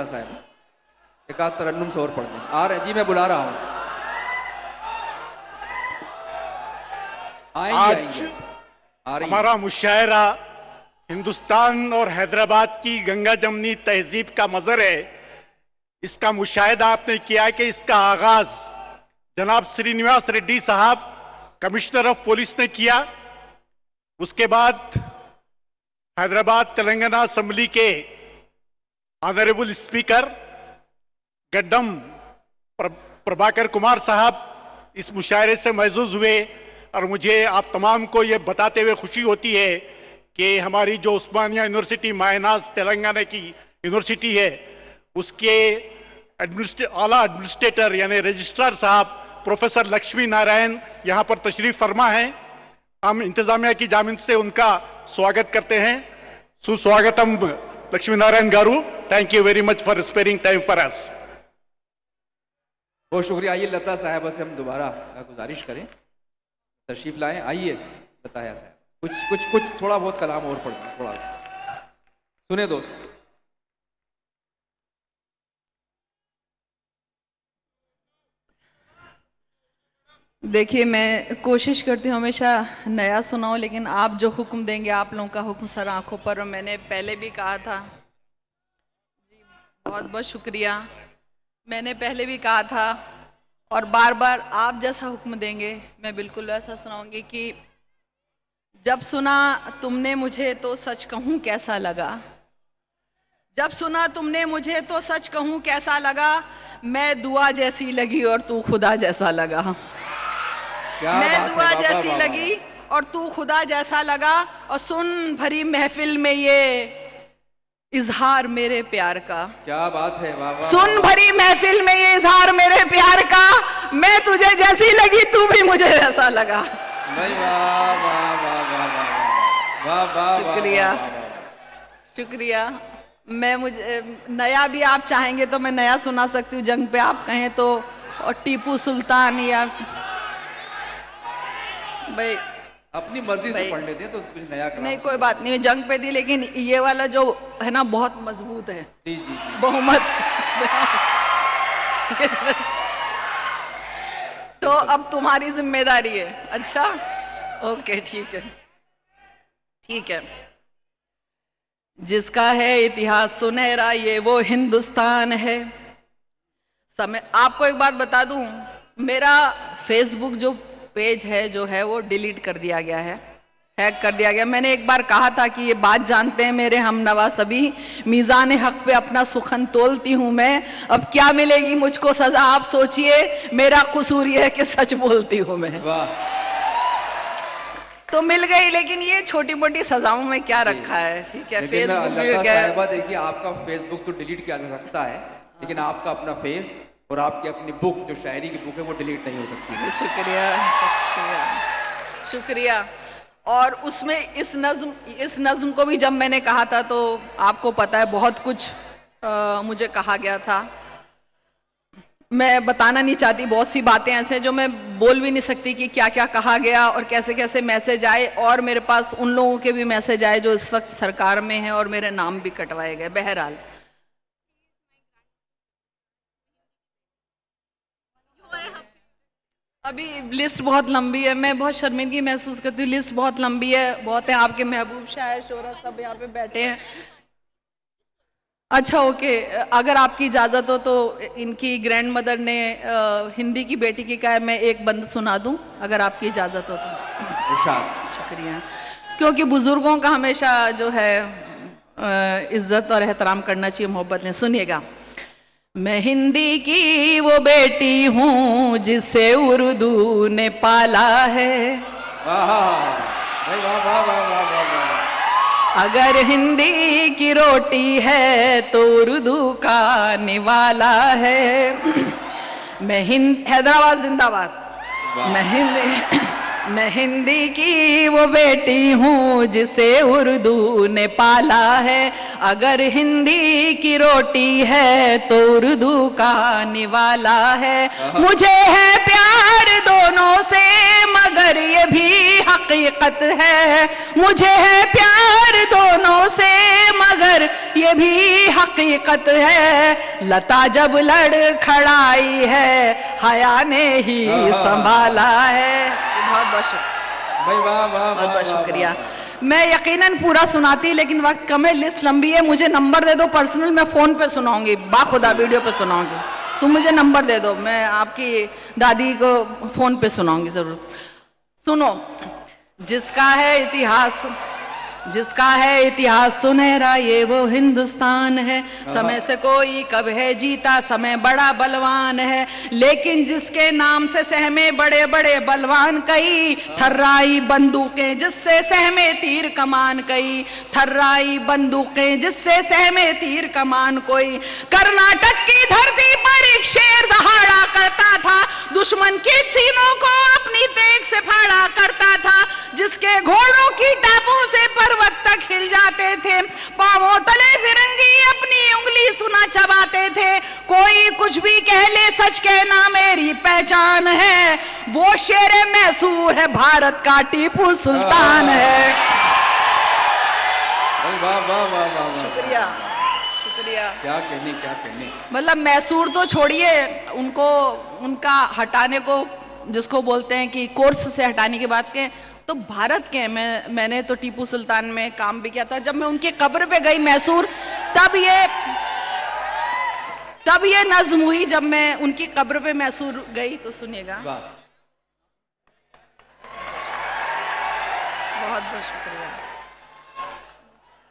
साहब एक आध तरन्नुम से और पढ़ दें। आ रहे जी, मैं बुला रहा हूं। आज हमारा मुशायरा हिंदुस्तान और हैदराबाद की गंगा जमनी तहजीब का मजर है। इसका मुशाहिदा आपने किया कि इसका आगाज जनाब श्रीनिवास रेड्डी साहब कमिश्नर ऑफ पुलिस ने किया। उसके बाद हैदराबाद तेलंगाना असेंबली के ऑनरेबल स्पीकर गड्डम प्रभाकर कुमार साहब इस मुशायरे से महजूज हुए। और मुझे आप तमाम को ये बताते हुए खुशी होती है कि हमारी जो उस्मानिया यूनिवर्सिटी मायनाज तेलंगाना की यूनिवर्सिटी है, उसके आला एडमिनिस्ट्रेटर यानी रजिस्ट्रार साहब प्रोफेसर लक्ष्मी नारायण यहाँ पर तशरीफ फरमा हैं। हम इंतजामिया की जानिब से उनका स्वागत करते हैं। सुस्वागतम Lakshmi Narayan garu, thank you very much for sparing time for us. बहुत शुक्रिया। आइए लता साहब से हम दोबारा गुजारिश करें तशरीफ लाएं। आइए लता साहब, कुछ थोड़ा बहुत कलाम और पढ़ दें, थोड़ा सा सुने दो। देखिए, मैं कोशिश करती हूँ हमेशा नया सुनाऊं, लेकिन आप जो हुक्म देंगे, आप लोगों का हुक्म सर आंखों पर। और मैंने पहले भी कहा था जी, बहुत बहुत शुक्रिया। मैंने पहले भी कहा था और बार बार आप जैसा हुक्म देंगे मैं बिल्कुल वैसा सुनाऊंगी कि जब सुना तुमने मुझे तो सच कहूँ कैसा लगा, जब सुना तुमने मुझे तो सच कहूँ कैसा लगा, मैं दुआ जैसी लगी और तू खुदा जैसा लगा। मैं दुआ जैसी लगी और तू खुदा जैसा लगा। और सुन भरी महफिल में ये इजहार मेरे प्यार का। क्या बात है, वाह वाह। सुन भरी महफिल में ये इजहार मेरे प्यार का, मैं तुझे जैसी लगी तू भी मुझे जैसा लगा। वाह वाह वाह वाह वाह वाह। शुक्रिया शुक्रिया। मैं मुझे नया भी आप चाहेंगे तो मैं नया सुना सकती हूँ, जंग पे आप कहें तो, और टीपू सुल्तान या भाई अपनी मर्जी से पढ़ लेते हैं तो कुछ नया नहीं, कोई बात नहीं, जंग पे दी, लेकिन ये वाला जो है ना बहुत मजबूत है। जी जी, जी। बहुमत तो अब तुम्हारी जिम्मेदारी है। अच्छा, ओके, ठीक है ठीक है। जिसका है इतिहास सुनहरा ये वो हिंदुस्तान है। समय आपको एक बात बता दूं, मेरा फेसबुक जो पेज है जो है वो डिलीट कर दिया गया है, हैक कर दिया गया। मैंने एक बार कहा था कि ये बात जानते हैं मेरे हम नवा सभी, मीज़ान हक पे अपना सुखन तोलती हूँ मैं, अब क्या मिलेगी मुझको सजा आप सोचिए, मेरा कसूर ये है कि सच बोलती हूँ मैं। वाह। तो मिल गई, लेकिन ये छोटी मोटी सजाओं में क्या रखा है। ठीक है, फेसबुक देखिए, आपका फेसबुक तो डिलीट किया जा सकता है, लेकिन आपका अपना फेस और आपकी अपनी बुक जो शायरी की बुक है वो डिलीट नहीं हो सकती। शुक्रिया शुक्रिया शुक्रिया। और उसमें इस नज्म को भी जब मैंने कहा था तो आपको पता है बहुत कुछ मुझे कहा गया था। मैं बताना नहीं चाहती, बहुत सी बातें ऐसे जो मैं बोल भी नहीं सकती कि क्या क्या कहा गया और कैसे कैसे मैसेज आए। और मेरे पास उन लोगों के भी मैसेज आए जो इस वक्त सरकार में हैं और मेरे नाम भी कटवाए गए। बहरहाल अभी लिस्ट बहुत लंबी है, मैं बहुत शर्मिंदगी महसूस करती हूँ, लिस्ट बहुत लंबी है, बहुत है। आपके महबूब शायर शोरा सब यहाँ पे बैठे हैं। अच्छा, ओके, अगर आपकी इजाज़त हो तो इनकी ग्रैंड मदर ने हिंदी की बेटी की कहा है, मैं एक बंद सुना दूं अगर आपकी इजाज़त हो तो। शुक्रिया। क्योंकि बुज़ुर्गों का हमेशा जो है इज़्ज़त और एहतराम करना चाहिए, मोहब्बत ने। सुनिएगा। मैं हिंदी की वो बेटी हूँ जिसे उर्दू ने पाला है। अगर हिंदी की रोटी है तो उर्दू का निवाला है। मैं हैदराबाद जिंदाबाद। मैं हिंदी की वो बेटी हूँ जिसे उर्दू ने पाला है, अगर हिंदी की रोटी है तो उर्दू का निवाला है। मुझे है प्यार दोनों से मगर ये भी हकीकत है, मुझे है प्यार दोनों से मगर ये भी हकीकत है। लता जब लड़खड़ाई है हया ने ही संभाला है। बहुत बहुत शुक्रिया भाई, वाह वाह बहुत बहुत शुक्रिया। मैं यकीनन पूरा सुनाती लेकिन वक्त कम है, लिस्ट लंबी है। मुझे नंबर दे दो पर्सनल, मैं फोन पे सुनाऊंगी, बाखुदा वीडियो पे सुनाऊंगी। तुम मुझे नंबर दे दो, मैं आपकी दादी को फोन पे सुनाऊंगी जरूर। सुनो, जिसका है इतिहास सुनहरा ये वो हिंदुस्तान है। समय से कोई कब है जीता, समय बड़ा बलवान है, लेकिन जिसके नाम से सहमे बड़े बड़े बलवान कई, थर्राई बंदूकें जिससे सहमे तीर कमान कई, थर्राई बंदूकें जिससे सहमे तीर कमान कोई। कर्नाटक की धरती पर एक शेर दहाड़ा करता था, दुश्मन की सीनों को अपनी तेग से फाड़ा करता था, जिसके घोड़ों की टापों से पर्वत तक हिल जाते थे, पांवों तले फिरंगी अपनी उंगली सुना चबाते थे। कोई कुछ भी कह ले सच कहना मेरी पहचान है, वो शेर मैसूर है भारत का टीपू सुल्तान है। वाह वाह वाह वाह, शुक्रिया शुक्रिया। क्या कहने मतलब मैसूर तो छोड़िए, उनको उनका हटाने को जिसको बोलते हैं कि कोर्स से हटाने की बात के, तो भारत के मैंने तो टीपू सुल्तान में काम भी किया था। जब मैं उनकी कब्र पे गई मैसूर, तब ये नज्म हुई। जब मैं उनकी कब्र पे मैसूर गई तो सुनिएगा। बहुत बहुत शुक्रिया।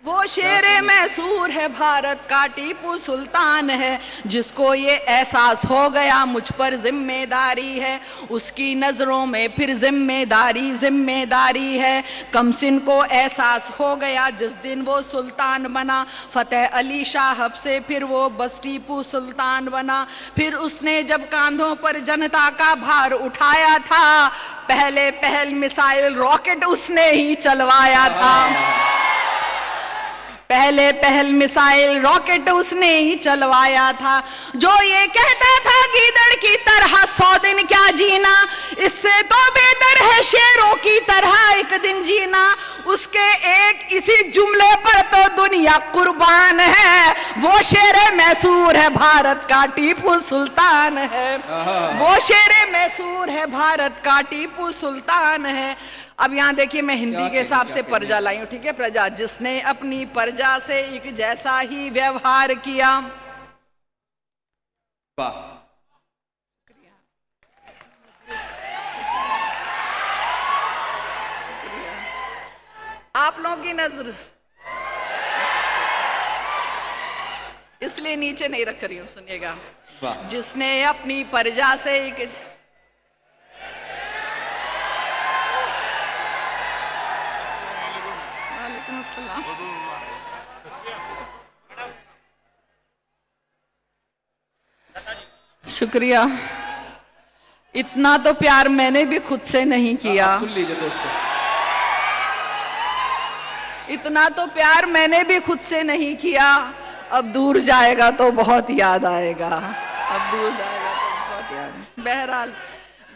वो शेरे मैसूर है भारत का टीपू सुल्तान है, जिसको ये एहसास हो गया मुझ पर जिम्मेदारी है, उसकी नजरों में फिर जिम्मेदारी है। कमसिन को एहसास हो गया जिस दिन वो सुल्तान बना, फतेह अली साहब से फिर वो बस टीपू सुल्तान बना। फिर उसने जब कांधों पर जनता का भार उठाया था, पहल मिसाइल रॉकेट उसने ही चलवाया था, पहल मिसाइल रॉकेट उसने ही चलवाया था। जो ये कहता था गीदड़ की तरह 100 दिन क्या जीना, इससे तो बेहतर है शेरों की तरह एक दिन जीना, उसके एक इसी जुमले पर तो दुनिया कुर्बान है। वो शेर मैसूर है भारत का टीपू सुल्तान है, वो शेर मैसूर है भारत का टीपू सुल्तान है। अब यहाँ देखिए, मैं हिंदी के हिसाब से प्रजा लाई हूँ, ठीक है। प्रजा, जिसने अपनी प्रजा से एक जैसा ही व्यवहार किया। वाह, आप लोगों की नजर इसलिए नीचे नहीं रख रही हूँ, सुनिएगा। जिसने अपनी प्रजा से एक शुक्रिया। इतना तो प्यार मैंने भी खुद से नहीं किया, सुन लीजिए दोस्तों, इतना तो प्यार मैंने भी खुद से नहीं किया, अब दूर जाएगा तो बहुत याद आएगा, अब दूर जाएगा तो बहुत याद। बहरहाल,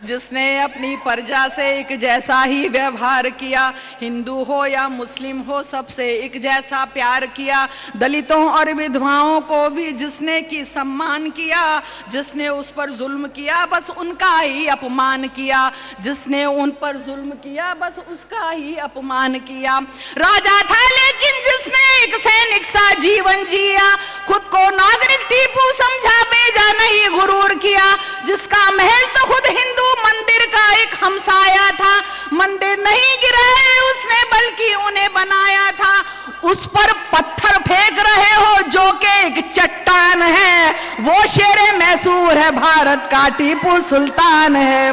जिसने अपनी प्रजा से एक जैसा ही व्यवहार किया, हिंदू हो या मुस्लिम हो सबसे एक जैसा प्यार किया, दलितों और विधवाओं को भी जिसने की सम्मान किया, जिसने उस पर जुल्म किया बस उनका ही अपमान किया, जिसने उन पर जुल्म किया बस उसका ही अपमान किया। राजा था लेकिन जिसने एक सैनिक सा जीवन जिया, खुद को नागरिक टीपू समझा, बेजा नहीं गुरूर किया, जिसका महल तो खुद हिंदू मंदिर का एक हमसाया था, मंदिर नहीं गिराए उसने बल्कि उन्हें बनाया था। उस पर पत्थर फेंक रहे हो जो कि एक चट्टान है, वो शेर मैसूर है भारत का टीपू सुल्तान है।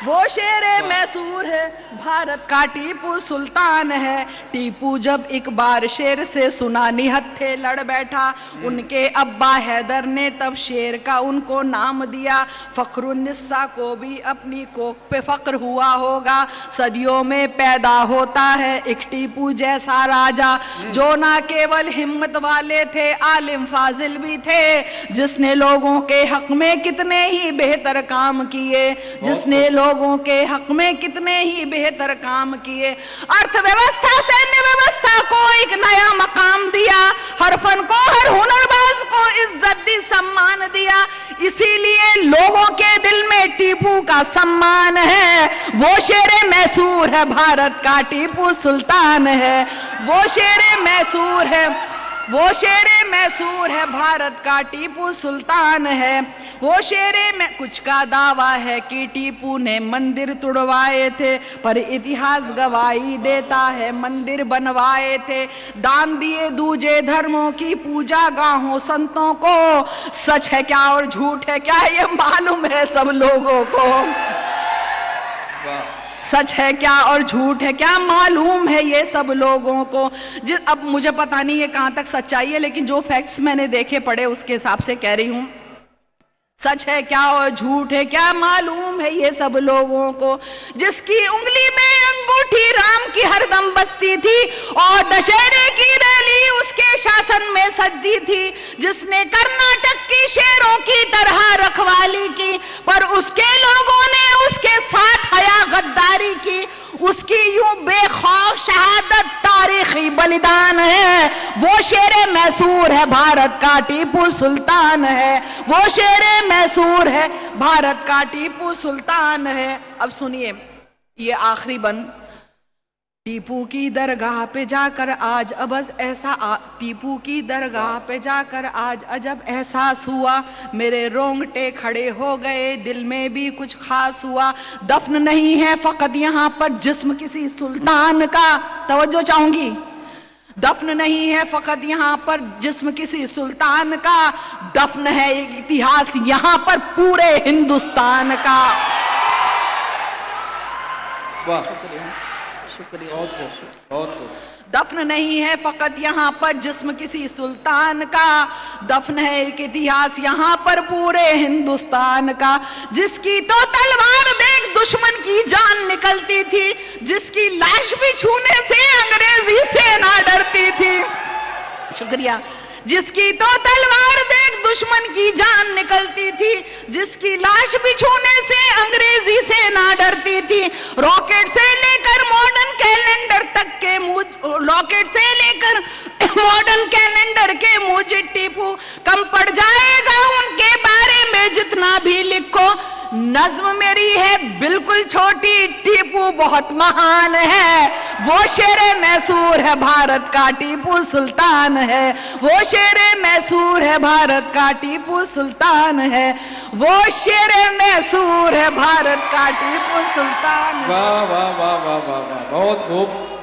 वो शेरे मैसूर है, भारत का टीपू सुल्तान है। टीपू जब एक बार शेर से सुना निहत्थे लड़ बैठा, उनके अब्बा हैदर ने तब शेर का उनको नाम दिया। फखरुन्निसा को भी अपनी कोख पे फक्र हुआ होगा, सदियों में पैदा होता है एक टीपू जैसा राजा, जो ना केवल हिम्मत वाले थे आलिम फाजिल भी थे, जिसने लोगों के हक में कितने ही बेहतर काम किए, जिसने लोगों के हक में कितने ही बेहतर काम किए। अर्थव्यवस्था सैन्य व्यवस्था को एक नया मकाम दिया, हर फन को हर हुनरबाज को इज्जत दी, सम्मान दिया। इसीलिए लोगों के दिल में टीपू का सम्मान है। वो शेरे मैसूर है, भारत का टीपू सुल्तान है। वो शेरे मैसूर है, वो शेरे मैसूर है, भारत का टीपू सुल्तान है। वो शेरे में कुछ का दावा है कि टीपू ने मंदिर तुड़वाए थे, पर इतिहास गवाही देता है मंदिर बनवाए थे। दान दिए दूजे धर्मों की पूजा गाहों संतों को, सच है क्या और झूठ है क्या ये मालूम है सब लोगों को। सच है क्या और झूठ है क्या मालूम है ये सब लोगों को। अब मुझे पता नहीं है कहां तक सच्चाई है, लेकिन जो फैक्ट्स मैंने देखे पढ़े उसके हिसाब से कह रही हूं। सच है क्या और झूठ है क्या मालूम है ये सब लोगों को। जिसकी उंगली में अंगूठी राम की हरदम बसती थी और दशहरे की रैली उसके शासन में सजती थी, जिसने कर्नाटक की शेरों की तरह रखवाली की, पर उसके लोगों ने उसके साथ हया गद्दारी की। उसकी यूं बेखौफ शहादत तारीखी बलिदान है। वो शेरे मैसूर है, भारत का टीपू सुल्तान है। वो शेरे मैसूर है, भारत का टीपू सुल्तान है। अब सुनिए ये आखिरी बंद। टीपू की दरगाह पे जाकर आज अबस ऐसा टीपू की दरगाह पे जाकर आज अजब एहसास हुआ, मेरे रोंगटे खड़े हो गए, दिल में भी कुछ खास हुआ। दफन नहीं है फकत यहाँ पर जिस्म किसी सुल्तान का, तवज्जो चाहूंगी, दफन नहीं है फकत यहाँ पर जिस्म किसी सुल्तान का, दफन है एक इतिहास यहाँ पर पूरे हिंदुस्तान का। वाह, शुक्रिया। बहुत खूब, बहुत खूब। दफन नहीं है फकत यहाँ पर जिस्म किसी सुल्तान का, दफन है एक इतिहास यहाँ पर पूरे हिंदुस्तान का। जिसकी तो तलवार देख दुश्मन की जान निकलती थी, जिसकी लाश भी छूने से अंग्रेजी सेना डरती थी। शुक्रिया। जिसकी तो तलवार देख दुश्मन की जान निकलती थी, जिसकी लाश भी छूने से अंग्रेजी सेना डरती थी। रॉकेट से लेकर मॉडर्न कैलेंडर तक के रॉकेट से लेकर मॉडर्न कैलेंडर के मुझे टीपू कम पड़ जाएगा उनके बारे में जितना भी लिखो। नज्म मेरी है बिल्कुल छोटी, टीपू बहुत महान है। वो शेरे मैसूर है, भारत का टीपू सुल्तान है। वो शेरे मैसूर है, भारत का टीपू सुल्तान है। वो शेरे मैसूर है, भारत का टीपू सुल्तान है। वाह वाह वाह वाह वाह वाह, बहुत खूब।